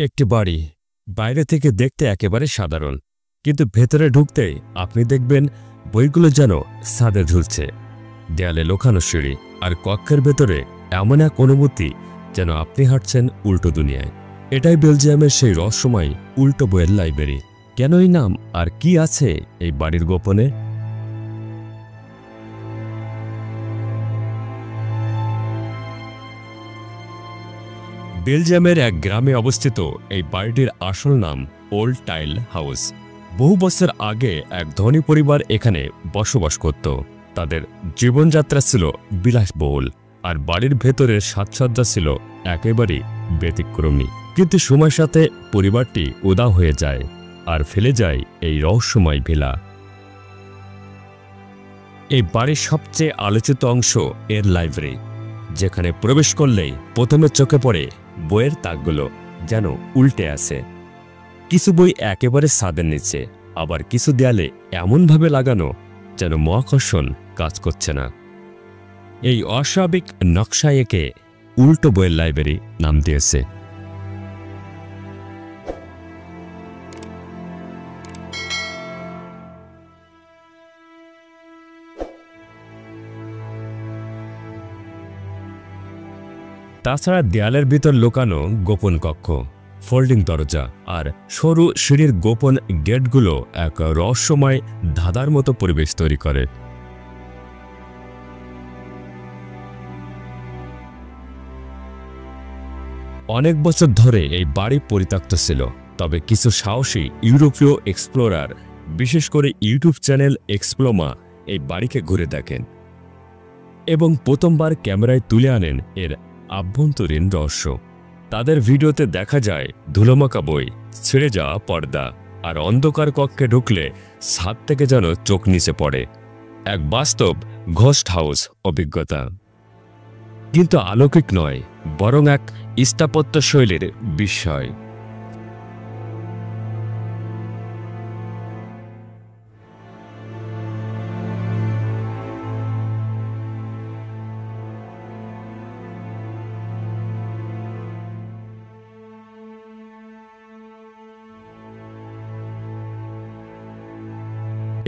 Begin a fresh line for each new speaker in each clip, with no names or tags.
একটি বাড়ি বাইরে থেকে দেখতে একেবারে সাধারণ, কিন্তু ভেতরে ঢুকতেই আপনি দেখবেন বইগুলো যেন ছাদে ঝুলছে, দেয়ালে লোখানো সিঁড়ি, আর কক্ষের ভেতরে এমন এক অনুভূতি যেন আপনি হাঁটছেন উল্টো দুনিয়ায়। এটাই বেলজিয়ামের সেই রহস্যময় উল্টো বইয়ের লাইব্রেরি। কেন এই নাম, আর কি আছে এই বাড়ির গোপনে? বেলজিয়ামের এক গ্রামে অবস্থিত এই বাড়িটির আসল নাম ওল্ড টাইল হাউস। বহু বছর আগে এক ধনী পরিবার এখানে বসবাস করত। তাদের জীবনযাত্রা ছিল বিলাসবহুল, আর বাড়ির ভেতরের সাজসজ্জা ছিল একেবারেই ব্যতিক্রমী। কিন্তু সময়ের সাথে পরিবারটি উধাও হয়ে যায়, আর ফেলে যায় এই রহস্যময় ভিলা। এই বাড়ির সবচেয়ে আলোচিত অংশ এর লাইব্রেরি, যেখানে প্রবেশ করলেই প্রথমে চোখে পড়ে বইয়ের তাকগুলো যেন উল্টে আছে। কিছু বই একেবারে ছাদের নিচে, আবার কিছু দেয়ালে এমনভাবে লাগানো যেন মহাকর্ষণ কাজ করছে না। এই অস্বাভাবিক নকশা একে উল্টো বইয়ের লাইব্রেরি নাম দিয়েছে। তাছাড়া দেয়ালের ভিতর লুকানো গোপন কক্ষ, ফোল্ডিং দরজা আর সরু সিঁড়ির গোপন গেটগুলো এক রহস্যময় ধাঁধার মতো পরিবেশ তৈরি করে। অনেক বছর ধরে এই বাড়ি পরিত্যক্ত ছিল, তবে কিছু সাহসী ইউরোপীয় এক্সপ্লোরার, বিশেষ করে ইউটিউব চ্যানেল এক্সপ্লোমা, এই বাড়িকে ঘুরে দেখেন এবং প্রথমবার ক্যামেরায় তুলে আনেন এর আভ্যন্তরীণ রহস্য। তাদের ভিডিওতে দেখা যায় ধুলোমাখা বই, ছিঁড়ে যাওয়া পর্দা, আর অন্ধকার কক্ষে ঢুকলে ছাদ থেকে যেন চোখ নিচে পড়ে। এক বাস্তব ঘোস্ট হাউস অভিজ্ঞতা। কিন্তু অলৌকিক নয়, বরং এক স্থাপত্য শৈলীর বিস্ময়।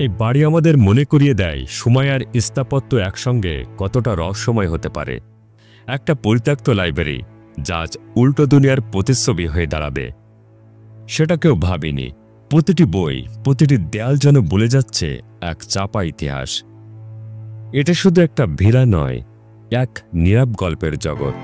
এই বাড়ি আমাদের মনে করিয়ে দেয় সময় আর স্থাপত্য একসঙ্গে কতটা রহস্যময় হতে পারে। একটা পরিত্যক্ত লাইব্রেরি যা আজ উল্টো দুনিয়ার প্রতিচ্ছবি হয়ে দাঁড়াবে, সেটা কেউ ভাবেনি। প্রতিটি বই, প্রতিটি দেয়াল যেন বলে যাচ্ছে এক চাপা ইতিহাস। এটা শুধু একটা ভিলা নয়, এক নীরব গল্পের জগৎ।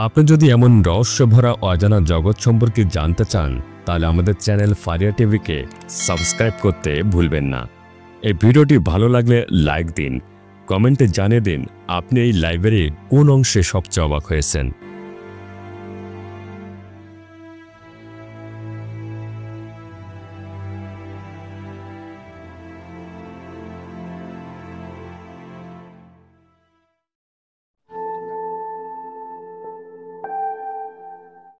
আপনি যদি এমন রহস্যভরা অজানা জগৎ সম্পর্কে জানতে চান, তাহলে আমাদের চ্যানেল ফারিয়া টিভিকে সাবস্ক্রাইব করতে ভুলবেন না। এই ভিডিওটি ভালো লাগলে লাইক দিন, কমেন্টে জানিয়ে দিন আপনি এই লাইব্রেরির কোন অংশে সবচেয়ে অবাক হয়েছেন।